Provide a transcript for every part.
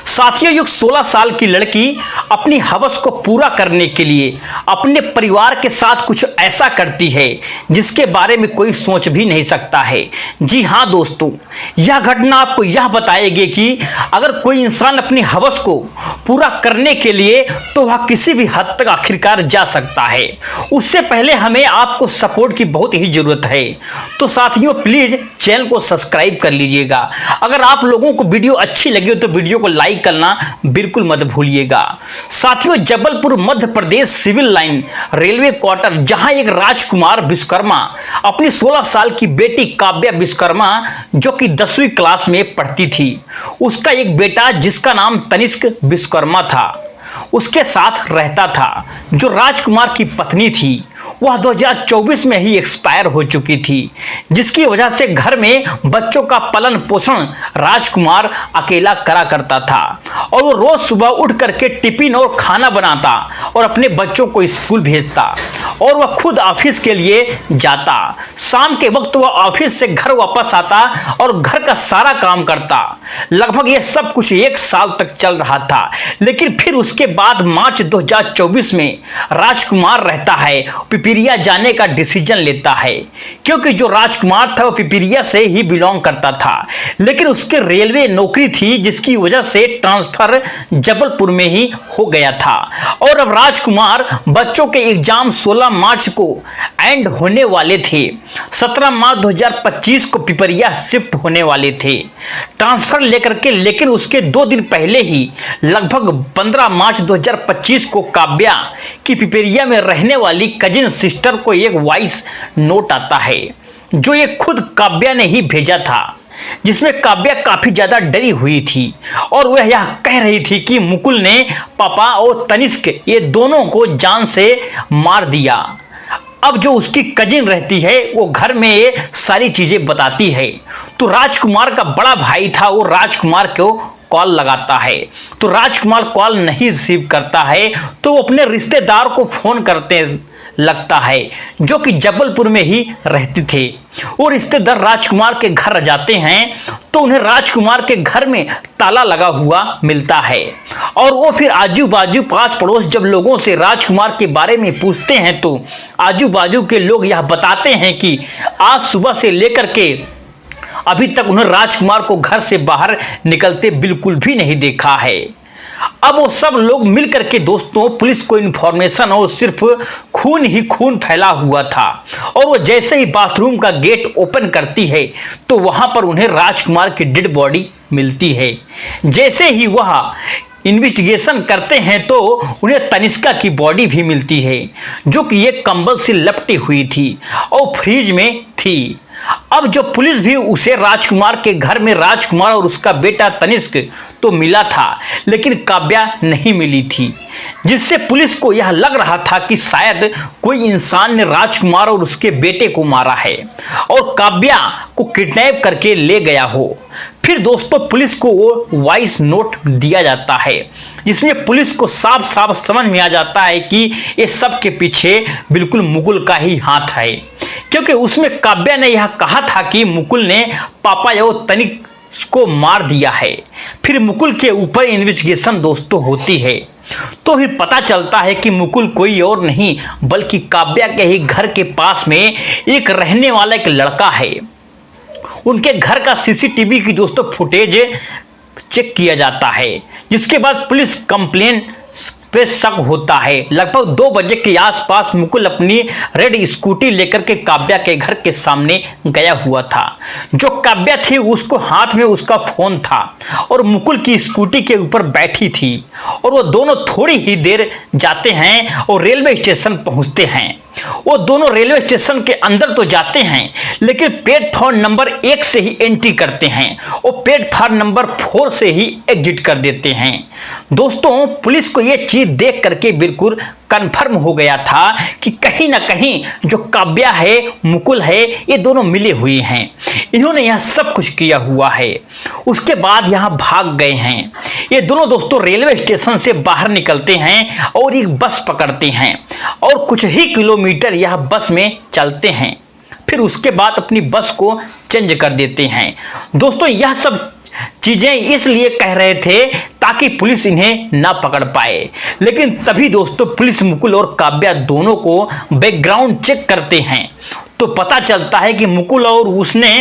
साथियों, एक 16 साल की लड़की अपनी हवस को पूरा करने के लिए अपने परिवार के साथ कुछ ऐसा करती है जिसके बारे में कोई सोच भी नहीं सकता है। जी हाँ दोस्तों, यह घटना आपको यह बताएगी कि अगर कोई इंसान अपनी हवस को पूरा करने के लिए तो वह किसी भी हद तक आखिरकार जा सकता है। उससे पहले हमें आपको सपोर्ट की बहुत ही जरूरत है। तो साथियों, प्लीज चैनल को सब्सक्राइब कर लीजिएगा। अगर आप लोगों को वीडियो अच्छी लगी हो तो वीडियो को लाइक करना बिल्कुल मत भूलिएगा। साथियों, Jabalpur Madhya Pradesh civil line railway quarter, जहां एक राजकुमार विश्वकर्मा अपनी 16 साल की बेटी काव्या विश्वकर्मा, जो कि 10वीं क्लास में पढ़ती थी, उसका एक बेटा जिसका नाम तनिष्क विश्वकर्मा था, उसके साथ रहता था। जो राजकुमार की पत्नी थी वह 2024 में ही एक्सपायर हो चुकी थी, जिसकी वजह से घर में बच्चों का पालन पोषण राजकुमार अकेला करा करता था। और वो रोज सुबह उठ करके टिफिन और खाना बनाता और अपने बच्चों को स्कूल भेजता और वह खुद ऑफिस के लिए जाता। शाम के वक्त वह ऑफिस से घर वापस आता और घर का सारा काम करता। लगभग यह सब कुछ 1 साल तक चल रहा था। लेकिन फिर उसके बाद मार्च 2024 में राजकुमार रहता है पिपरिया जाने का डिसीजन लेता है, क्योंकि जो राजकुमार था वो पिपरिया से ही बिलोंग करता था। लेकिन उसके रेलवे नौकरी थी, जिसकी वजह से ट्रांसफर जबलपुर में ही हो गया था। और अब राजकुमार बच्चों के एग्जाम 16 मार्च को एंड होने वाले थे। 17 मार्च 2025 को पिपरिया शिफ्ट होने वाले थे ट्रांसफर लेकर के। लेकिन उसके 2 दिन पहले ही लगभग 15 मार्च 2025 को काव्या की पिपरिया में रहने वाली कजिन सिस्टर को एक वॉइस नोट आता है, जो ये खुद काव्या ने ही भेजा था, जिसमें काव्या काफी ज्यादा डरी हुई थी और वह यह कह रही थी कि मुकुल ने पापा और तनिष्क ये दोनों को जान से मार दिया। अब जो उसकी कजिन रहती है वो घर में ये सारी चीजें बताती है। तो राजकुमार का बड़ा भाई था, वो राजकुमार को कॉल लगाता है, तो राजकुमार कॉल नहीं रिसीव करता है। तो वो अपने रिश्तेदार को फोन करते लगता है, जो कि जबलपुर में ही रहते थे। वो रिश्तेदार राजकुमार के घर जाते हैं तो उन्हें राजकुमार के घर में ताला लगा हुआ मिलता है। और वो फिर आजू बाजू पास पड़ोस जब लोगों से राजकुमार के बारे में पूछते हैं तो आजू बाजू के लोग यह बताते हैं कि आज सुबह से लेकर के अभी तक उन्हें राजकुमार को घर से बाहर निकलते बिल्कुल भी नहीं देखा है। अब वो सब लोग मिलकर के दोस्तों पुलिस को इन्फॉर्मेशन और सिर्फ खून ही खून फैला हुआ था। और वो जैसे ही बाथरूम का गेट ओपन करती है तो वहां पर उन्हें राजकुमार की डेड बॉडी मिलती है। जैसे ही वह इन्वेस्टिगेशन करते हैं तो उन्हें तनिष्का की बॉडी भी मिलती है, जो कि एक कंबल से लपटी हुई थी और फ्रिज में थी। अब जो पुलिस भी उसे राजकुमार के घर में राजकुमार और उसका बेटा तनिष्क तो मिला था, लेकिन काव्या नहीं मिली थी, जिससे पुलिस को यह लग रहा था कि शायद कोई इंसान ने राजकुमार और उसके बेटे को मारा है और काव्या को किडनैप करके ले गया हो। फिर दोस्तों पुलिस को वो वॉइस नोट दिया जाता है, जिसमें पुलिस को साफ साफ समझ में आ जाता है कि ये सब के पीछे बिल्कुल मुकुल का ही हाथ है, क्योंकि उसमें काव्या ने यह कहा था कि मुकुल ने पापा या तनिष्क को मार दिया है। फिर मुकुल के ऊपर इन्वेस्टिगेशन दोस्तों होती है तो फिर पता चलता है कि मुकुल कोई और नहीं बल्कि काव्या के ही घर के पास में एक रहने वाला एक लड़का है। उनके घर का सीसीटीवी की दोस्तों फुटेज चेक किया जाता है, जिसके बाद पुलिस कंप्लेन पे शक होता है। लगभग 2 बजे के आसपास मुकुल अपनी रेड स्कूटी लेकर के काव्या के घर के सामने गया हुआ था। जो काव्या थी उसको हाथ में उसका फोन था और मुकुल की स्कूटी के ऊपर बैठी थी और वो दोनों थोड़ी ही देर जाते हैं और रेलवे स्टेशन पहुंचते हैं। वो दोनों रेलवे स्टेशन के अंदर तो जाते हैं, लेकिन प्लेटफॉर्म नंबर 1 से ही एंट्री करते हैं और प्लेटफॉर्म नंबर 4 से ही एग्जिट कर देते हैं। दोस्तों पुलिस को ये चीज देख करके बिल्कुल कंफर्म हो गया था कि कहीं ना कहीं जो काव्या है मुकुल है ये दोनों मिले हुए हैं, इन्होंने यह सब कुछ किया हुआ है। उसके बाद यहाँ भाग गए हैं ये दोनों दोस्तों। रेलवे स्टेशन से बाहर निकलते हैं और एक बस पकड़ते हैं और कुछ ही किलोमीटर यह बस में चलते हैं, फिर उसके बाद अपनी बस को चेंज कर देते हैं। दोस्तों यह सब चीजें इसलिए कह रहे थे ताकि पुलिस इन्हें ना पकड़ पाए। लेकिन तभी दोस्तों पुलिस मुकुल और काव्या दोनों को बैकग्राउंड चेक करते हैं तो पता चलता है कि मुकुल और उसने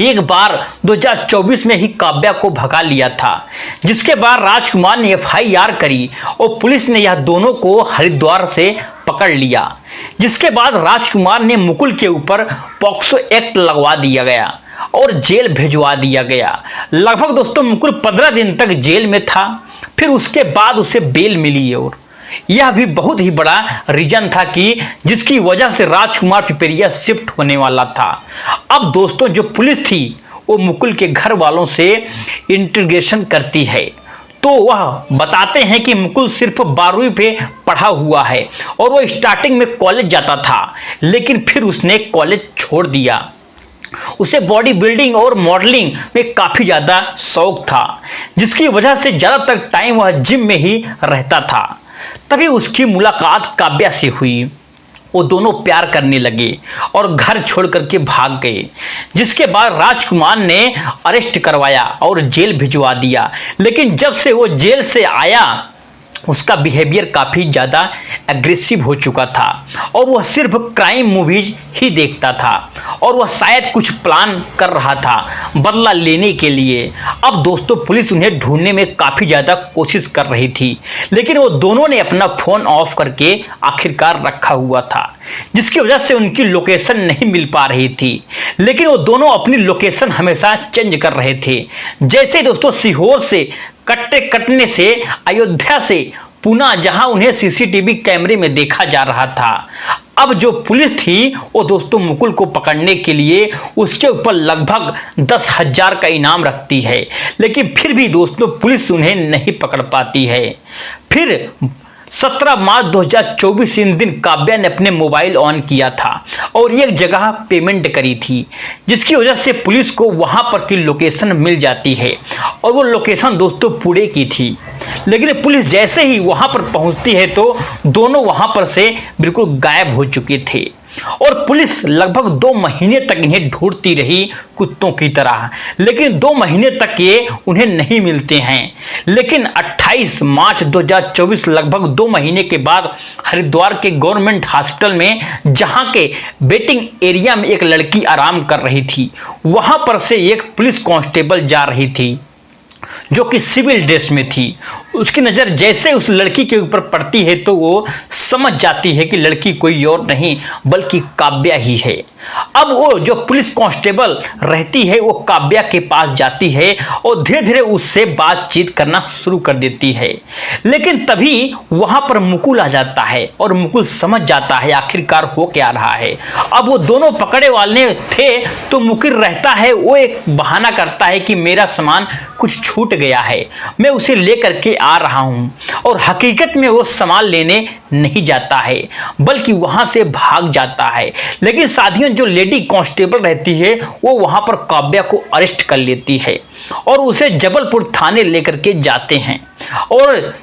एक बार 2024 में ही काव्या को भगा लिया था, जिसके बाद राजकुमार ने FIR करी और पुलिस ने यह दोनों को हरिद्वार से पकड़ लिया, जिसके बाद राजकुमार ने मुकुल के ऊपर पॉक्सो एक्ट लगवा दिया गया और जेल भिजवा दिया गया। लगभग दोस्तों मुकुल 15 दिन तक जेल में था, फिर उसके बाद उसे बेल मिली और यह भी बहुत ही बड़ा रीजन था कि जिसकी वजह से राजकुमार पिपरिया शिफ्ट होने वाला था। अब दोस्तों जो पुलिस थी वो मुकुल के घर वालों से इंट्रोगेशन करती है तो वह बताते हैं कि मुकुल सिर्फ 12वीं पे पढ़ा हुआ है और वो स्टार्टिंग में कॉलेज जाता था, लेकिन फिर उसने कॉलेज छोड़ दिया। उसे बॉडी बिल्डिंग और मॉडलिंग में काफ़ी ज़्यादा शौक था, जिसकी वजह से ज़्यादातर टाइम वह जिम में ही रहता था। तभी उसकी मुलाकात काव्या से हुई। वो दोनों प्यार करने लगे और घर छोड़ करके भाग गए, जिसके बाद राजकुमार ने अरेस्ट करवाया और जेल भिजवा दिया। लेकिन जब से वो जेल से आया उसका बिहेवियर काफ़ी ज़्यादा एग्रेसिव हो चुका था और वह सिर्फ क्राइम मूवीज ही देखता था और वह शायद कुछ प्लान कर रहा था बदला लेने के लिए। अब दोस्तों पुलिस उन्हें ढूंढने में काफ़ी ज़्यादा कोशिश कर रही थी, लेकिन वो दोनों ने अपना फ़ोन ऑफ करके आखिरकार रखा हुआ था, जिसकी वजह से उनकी लोकेशन नहीं मिल पा रही थी। लेकिन वो दोनों अपनी लोकेशन हमेशा चेंज कर रहे थे। जैसे दोस्तों सीहोर से कटने से अयोध्या से पुणे, जहां उन्हें CCTV कैमरे में देखा जा रहा था। अब जो पुलिस थी वो दोस्तों मुकुल को पकड़ने के लिए उसके ऊपर लगभग 10,000 का इनाम रखती है, लेकिन फिर भी दोस्तों पुलिस उन्हें नहीं पकड़ पाती है। फिर 17 मार्च 2024 इन दिन काव्या ने अपने मोबाइल ऑन किया था और एक जगह पेमेंट करी थी, जिसकी वजह से पुलिस को वहां पर की लोकेशन मिल जाती है और वो लोकेशन दोस्तों पुणे की थी। लेकिन पुलिस जैसे ही वहां पर पहुंचती है तो दोनों वहां पर से बिल्कुल गायब हो चुके थे और पुलिस लगभग 2 महीने तक इन्हें ढूंढती रही कुत्तों की तरह, लेकिन 2 महीने तक ये उन्हें नहीं मिलते हैं। लेकिन 28 मार्च 2024 लगभग 2 महीने के बाद हरिद्वार के गवर्नमेंट हॉस्पिटल में, जहां के वेटिंग एरिया में एक लड़की आराम कर रही थी, वहां पर से एक पुलिस कांस्टेबल जा रही थी जो कि सिविल ड्रेस में थी। उसकी नज़र जैसे उस लड़की के ऊपर पड़ती है तो वो समझ जाती है कि लड़की कोई और नहीं बल्कि काव्या ही है। अब वो जो पुलिस कांस्टेबल रहती है वो काव्या के पास जाती है और धीरे धीरे उससे बातचीत करना शुरू कर देती है। लेकिन तभी वहां पर मुकुल आ जाता है और मुकुल समझ जाता है आखिरकार हो क्या रहा है। अब वो दोनों पकड़े वाले थे तो मुकुल रहता है, वो एक बहाना करता है कि मेरा सामान कुछ छूट गया है, मैं उसे लेकर के आ रहा हूं, और हकीकत में वो सामान लेने नहीं जाता है बल्कि वहां से भाग जाता है। लेकिन साथियों जो लेडी कांस्टेबल रहती है वो वहां पर काव्या को अरेस्ट कर लेती है और उसे जबलपुर थाने लेकर के जाते हैं और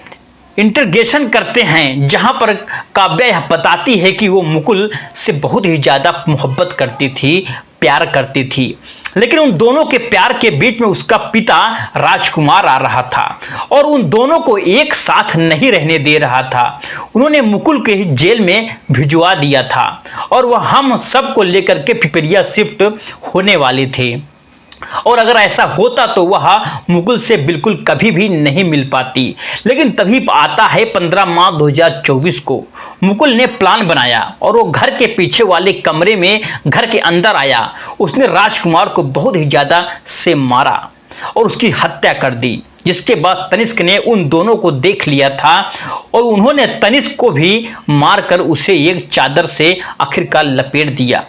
इंटरगेशन करते हैं, जहां पर काव्या यह बताती है कि वो मुकुल से बहुत ही ज़्यादा मोहब्बत करती थी, प्यार करती थी। लेकिन उन दोनों के प्यार के बीच में उसका पिता राजकुमार आ रहा था और उन दोनों को एक साथ नहीं रहने दे रहा था। उन्होंने मुकुल के जेल में भिजवा दिया था और वह हम सबको लेकर के पिपरिया शिफ्ट होने वाले थे, और अगर ऐसा होता तो वह मुकुल से बिल्कुल कभी भी नहीं मिल पाती। लेकिन तभी आता है 15 मार्च 2024 को। मुकुल ने प्लान बनाया और वो घर के पीछे वाले कमरे में घर के अंदर आया। उसने राजकुमार को बहुत ही ज़्यादा से मारा और उसकी हत्या कर दी, जिसके बाद तनिष्क ने उन दोनों को देख लिया था और उन्होंने तनिष्क को भी मारकर उसे एक चादर से आखिरकार लपेट दिया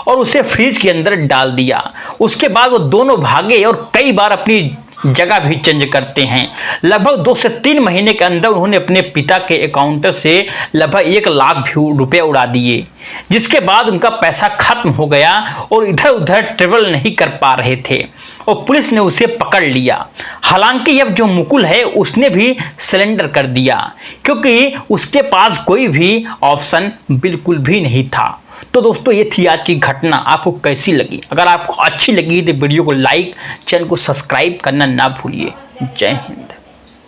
और उसे फ्रिज के अंदर डाल दिया। उसके बाद वो दोनों भागे और कई बार अपनी जगह भी चेंज करते हैं। लगभग 2 से 3 महीने के अंदर उन्होंने अपने पिता के अकाउंट से लगभग 1 लाख रुपए उड़ा दिए, जिसके बाद उनका पैसा खत्म हो गया और इधर उधर ट्रेवल नहीं कर पा रहे थे और पुलिस ने उसे पकड़ लिया। हालांकि अब जो मुकुल है उसने भी सरेंडर कर दिया, क्योंकि उसके पास कोई भी ऑप्शन बिल्कुल भी नहीं था। तो दोस्तों ये थी आज की घटना, आपको कैसी लगी? अगर आपको अच्छी लगी तो वीडियो को लाइक, चैनल को सब्सक्राइब करना ना भूलिए। जय हिंद।